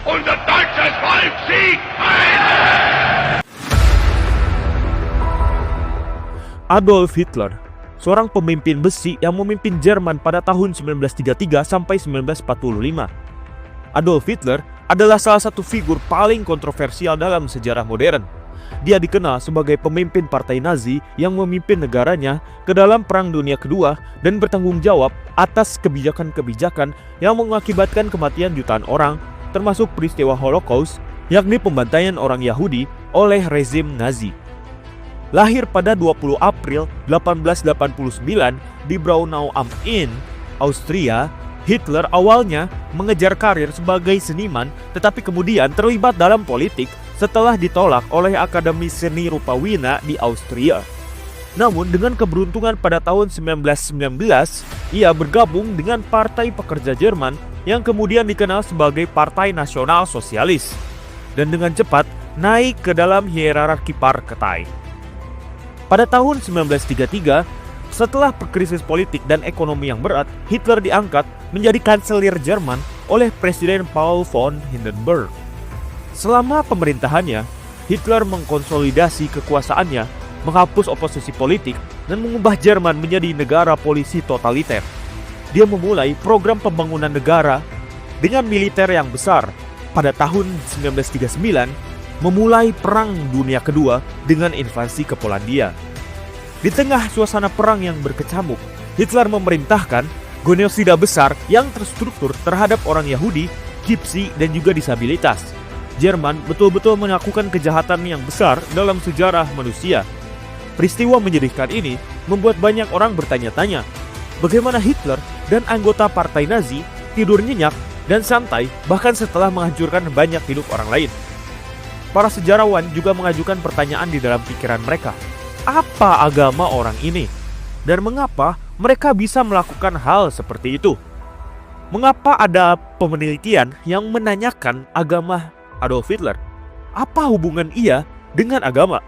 Unser deutsches Volk siegt heil! Adolf Hitler, seorang pemimpin besi yang memimpin Jerman pada tahun 1933 sampai 1945. Adolf Hitler adalah salah satu figur paling kontroversial dalam sejarah modern. Dia dikenal sebagai pemimpin partai Nazi yang memimpin negaranya ke dalam Perang Dunia Kedua dan bertanggung jawab atas kebijakan-kebijakan yang mengakibatkan kematian jutaan orang, termasuk peristiwa Holocaust, yakni pembantaian orang Yahudi oleh rezim Nazi. Lahir pada 20 April 1889 di Braunau am Inn, Austria, Hitler awalnya mengejar karir sebagai seniman tetapi kemudian terlibat dalam politik setelah ditolak oleh Akademi Seni Rupa Wina di Austria. Namun dengan keberuntungan pada tahun 1919, ia bergabung dengan Partai Pekerja Jerman yang kemudian dikenal sebagai Partai Nasional Sosialis dan dengan cepat naik ke dalam hierarki partai. Pada tahun 1933, setelah krisis politik dan ekonomi yang berat, Hitler diangkat menjadi kanselir Jerman oleh Presiden Paul von Hindenburg. Selama pemerintahannya, Hitler mengkonsolidasi kekuasaannya, menghapus oposisi politik, dan mengubah Jerman menjadi negara polisi totaliter. Dia memulai program pembangunan negara dengan militer yang besar. Pada tahun 1939, memulai Perang Dunia Kedua dengan invasi ke Polandia. Di tengah suasana perang yang berkecamuk, Hitler memerintahkan genosida besar yang terstruktur terhadap orang Yahudi, Gypsy, dan juga disabilitas. Jerman betul-betul melakukan kejahatan yang besar dalam sejarah manusia. Peristiwa menyedihkan ini membuat banyak orang bertanya-tanya, bagaimana Hitler dan anggota partai Nazi tidur nyenyak dan santai bahkan setelah menghancurkan banyak hidup orang lain. Para sejarawan juga mengajukan pertanyaan di dalam pikiran mereka. Apa agama orang ini? Dan mengapa mereka bisa melakukan hal seperti itu? Mengapa ada penelitian yang menanyakan agama Adolf Hitler? Apa hubungan ia dengan agama?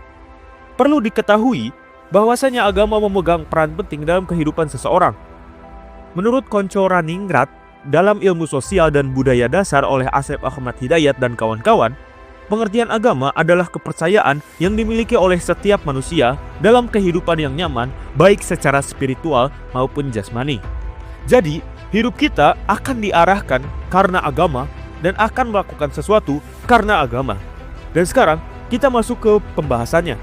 Perlu diketahui bahwasanya agama memegang peran penting dalam kehidupan seseorang. Menurut Konco Raningrat dalam Ilmu Sosial dan Budaya Dasar oleh Asep Ahmad Hidayat dan kawan-kawan, pengertian agama adalah kepercayaan yang dimiliki oleh setiap manusia dalam kehidupan yang nyaman, baik secara spiritual maupun jasmani. Jadi, hidup kita akan diarahkan karena agama dan akan melakukan sesuatu karena agama. Dan sekarang, kita masuk ke pembahasannya.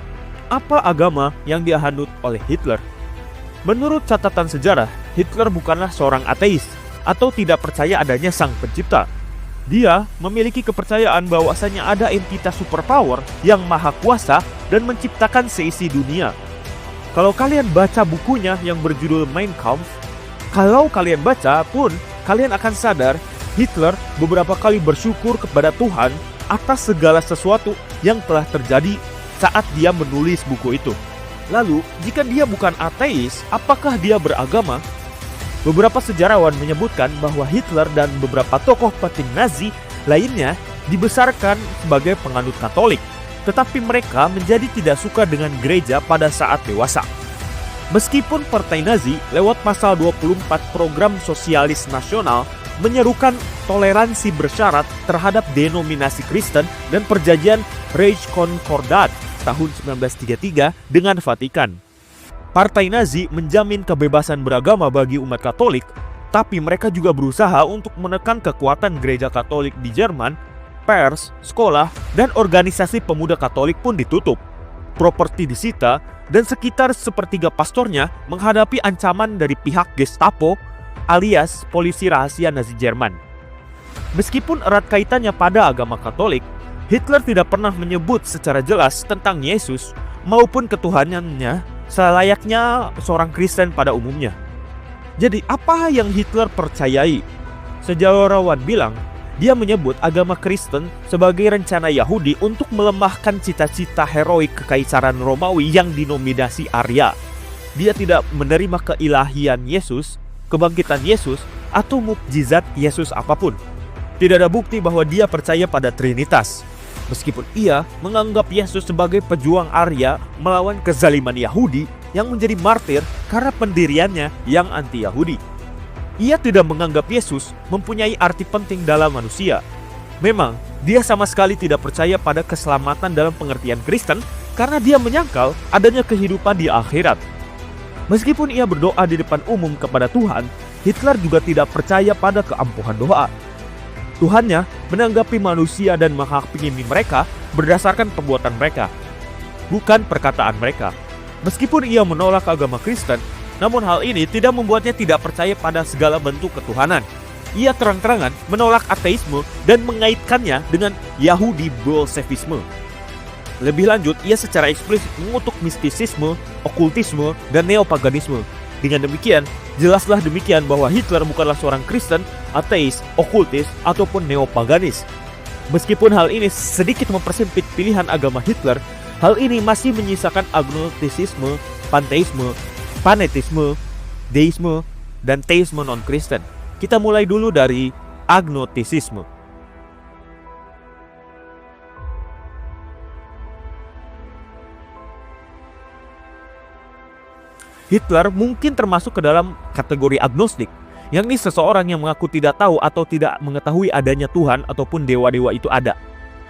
Apa agama yang dianut oleh Hitler? Menurut catatan sejarah, Hitler bukanlah seorang ateis atau tidak percaya adanya sang pencipta. Dia memiliki kepercayaan bahwasanya ada entitas superpower yang maha kuasa dan menciptakan seisi dunia. Kalau kalian baca bukunya yang berjudul Mein Kampf, kalau kalian baca pun kalian akan sadar Hitler beberapa kali bersyukur kepada Tuhan atas segala sesuatu yang telah terjadi saat dia menulis buku itu. Lalu, jika dia bukan ateis, apakah dia beragama? Beberapa sejarawan menyebutkan bahwa Hitler dan beberapa tokoh penting Nazi lainnya dibesarkan sebagai penganut Katolik, tetapi mereka menjadi tidak suka dengan gereja pada saat dewasa. Meskipun partai Nazi lewat pasal 24 program sosialis nasional menyerukan toleransi bersyarat terhadap denominasi Kristen dan perjanjian Reichskonkordat tahun 1933 dengan Vatikan. Partai Nazi menjamin kebebasan beragama bagi umat Katolik, tapi mereka juga berusaha untuk menekan kekuatan gereja Katolik di Jerman. Pers, sekolah, dan organisasi pemuda Katolik pun ditutup. Properti disita, dan sekitar sepertiga pastornya menghadapi ancaman dari pihak Gestapo alias polisi rahasia Nazi Jerman. Meskipun erat kaitannya pada agama Katolik, Hitler tidak pernah menyebut secara jelas tentang Yesus maupun ketuhanannya selayaknya seorang Kristen pada umumnya. Jadi apa yang Hitler percayai? Sejarawan bilang, dia menyebut agama Kristen sebagai rencana Yahudi untuk melemahkan cita-cita heroik kekaisaran Romawi yang dinominasi Arya. Dia tidak menerima keilahian Yesus, kebangkitan Yesus, atau mukjizat Yesus apapun. Tidak ada bukti bahwa dia percaya pada Trinitas. Meskipun ia menganggap Yesus sebagai pejuang Arya melawan kezaliman Yahudi yang menjadi martir karena pendiriannya yang anti-Yahudi. Ia tidak menganggap Yesus mempunyai arti penting dalam manusia. Memang, dia sama sekali tidak percaya pada keselamatan dalam pengertian Kristen karena dia menyangkal adanya kehidupan di akhirat. Meskipun ia berdoa di depan umum kepada Tuhan, Hitler juga tidak percaya pada keampuhan doa. Tuhannya menanggapi manusia dan menghakimi mereka berdasarkan perbuatan mereka, bukan perkataan mereka. Meskipun ia menolak agama Kristen, namun hal ini tidak membuatnya tidak percaya pada segala bentuk ketuhanan. Ia terang-terangan menolak ateisme dan mengaitkannya dengan Yahudi Bolshevisme. Lebih lanjut, ia secara eksplisit mengutuk mistisisme, okultisme, dan neopaganisme. Dengan demikian, jelaslah demikian bahwa Hitler bukanlah seorang Kristen, ateis, okultis, ataupun neopaganis. Meskipun hal ini sedikit mempersempit pilihan agama Hitler, hal ini masih menyisakan agnostisisme, panteisme, panetisme, deisme, dan teisme non-Kristen. Kita mulai dulu dari agnostisisme. Hitler mungkin termasuk ke dalam kategori agnostik, yakni seseorang yang mengaku tidak tahu atau tidak mengetahui adanya Tuhan ataupun dewa-dewa itu ada.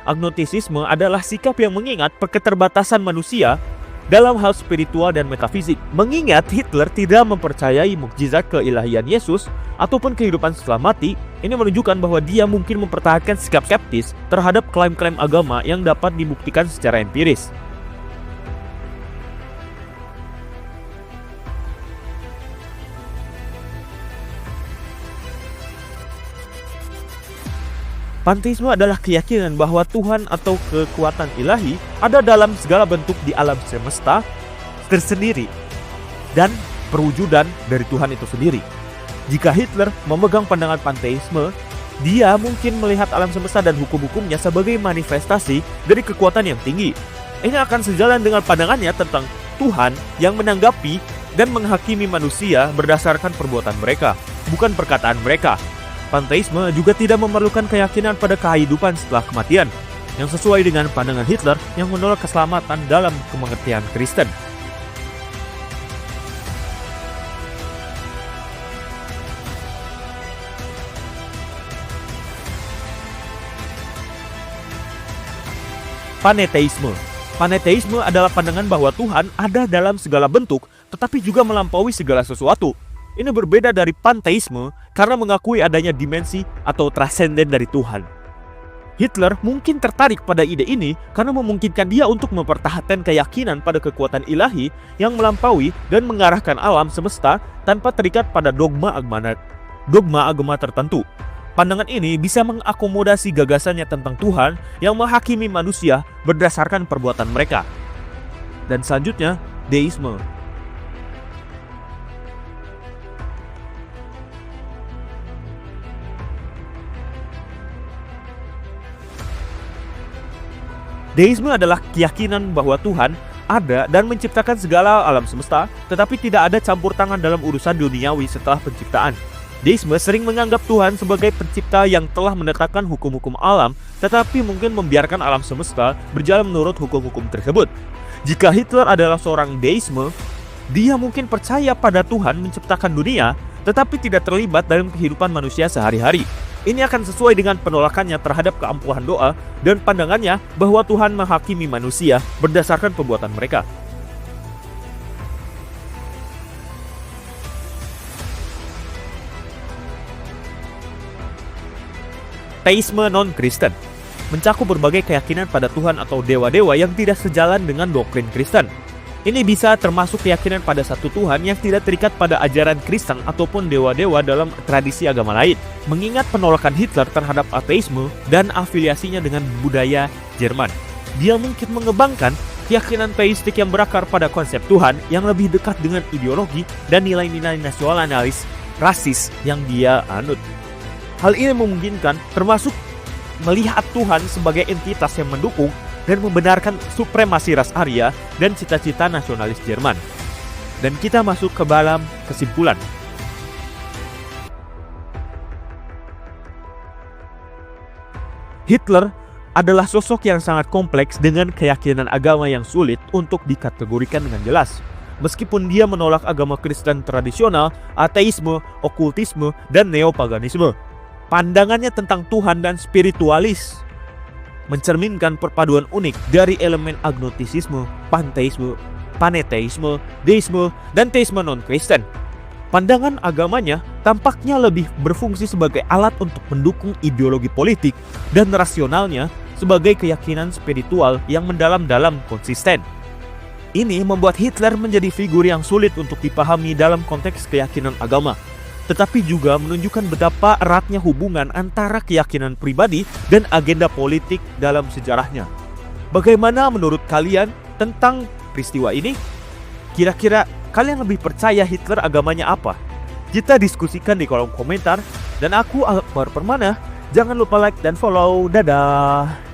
Agnostisisme adalah sikap yang mengingat keterbatasan manusia dalam hal spiritual dan metafisik. Mengingat Hitler tidak mempercayai mukjizat keilahian Yesus ataupun kehidupan setelah mati, ini menunjukkan bahwa dia mungkin mempertahankan sikap skeptis terhadap klaim-klaim agama yang dapat dibuktikan secara empiris. Panteisme adalah keyakinan bahwa Tuhan atau kekuatan ilahi ada dalam segala bentuk di alam semesta tersendiri dan perwujudan dari Tuhan itu sendiri. Jika Hitler memegang pandangan panteisme, dia mungkin melihat alam semesta dan hukum-hukumnya sebagai manifestasi dari kekuatan yang tinggi. Ini akan sejalan dengan pandangannya tentang Tuhan yang menanggapi dan menghakimi manusia berdasarkan perbuatan mereka, bukan perkataan mereka. Panteisme juga tidak memerlukan keyakinan pada kehidupan setelah kematian, yang sesuai dengan pandangan Hitler yang menolak keselamatan dalam pengertian Kristen. Paneteisme. Paneteisme adalah pandangan bahwa Tuhan ada dalam segala bentuk, tetapi juga melampaui segala sesuatu. Ini berbeda dari panteisme karena mengakui adanya dimensi atau transenden dari Tuhan. Hitler mungkin tertarik pada ide ini karena memungkinkan dia untuk mempertahankan keyakinan pada kekuatan ilahi yang melampaui dan mengarahkan alam semesta tanpa terikat pada dogma agama tertentu. Pandangan ini bisa mengakomodasi gagasannya tentang Tuhan yang menghakimi manusia berdasarkan perbuatan mereka. Dan selanjutnya, deisme. Deisme adalah keyakinan bahwa Tuhan ada dan menciptakan segala alam semesta, tetapi tidak ada campur tangan dalam urusan duniawi setelah penciptaan. Deisme sering menganggap Tuhan sebagai pencipta yang telah menetapkan hukum-hukum alam, tetapi mungkin membiarkan alam semesta berjalan menurut hukum-hukum tersebut. Jika Hitler adalah seorang deisme, dia mungkin percaya pada Tuhan menciptakan dunia, tetapi tidak terlibat dalam kehidupan manusia sehari-hari. Ini akan sesuai dengan penolakannya terhadap keampuhan doa dan pandangannya bahwa Tuhan menghakimi manusia berdasarkan perbuatan mereka. Teisme non-Kristen mencakup berbagai keyakinan pada Tuhan atau dewa-dewa yang tidak sejalan dengan doktrin Kristen. Ini bisa termasuk keyakinan pada satu Tuhan yang tidak terikat pada ajaran Kristen ataupun dewa-dewa dalam tradisi agama lain. Mengingat penolakan Hitler terhadap ateisme dan afiliasinya dengan budaya Jerman, dia mungkin mengembangkan keyakinan teistik yang berakar pada konsep Tuhan yang lebih dekat dengan ideologi dan nilai-nilai nasionalis rasis yang dia anut. Hal ini memungkinkan termasuk melihat Tuhan sebagai entitas yang mendukung dan membenarkan supremasi ras Arya dan cita-cita nasionalis Jerman. Dan kita masuk ke dalam kesimpulan. Hitler adalah sosok yang sangat kompleks dengan keyakinan agama yang sulit untuk dikategorikan dengan jelas. Meskipun dia menolak agama Kristen tradisional, ateisme, okultisme, dan neopaganisme. Pandangannya tentang Tuhan dan spiritualis mencerminkan perpaduan unik dari elemen agnostisisme, panteisme, paneteisme, deisme, dan teisme non-Kristen. Pandangan agamanya tampaknya lebih berfungsi sebagai alat untuk mendukung ideologi politik dan rasionalnya sebagai keyakinan spiritual yang mendalam-dalam konsisten. Ini membuat Hitler menjadi figur yang sulit untuk dipahami dalam konteks keyakinan agama, tetapi juga menunjukkan betapa eratnya hubungan antara keyakinan pribadi dan agenda politik dalam sejarahnya. Bagaimana menurut kalian tentang peristiwa ini? Kira-kira kalian lebih percaya Hitler agamanya apa? Kita diskusikan di kolom komentar. Dan aku Akbar Permana. Jangan lupa like dan follow. Dadah!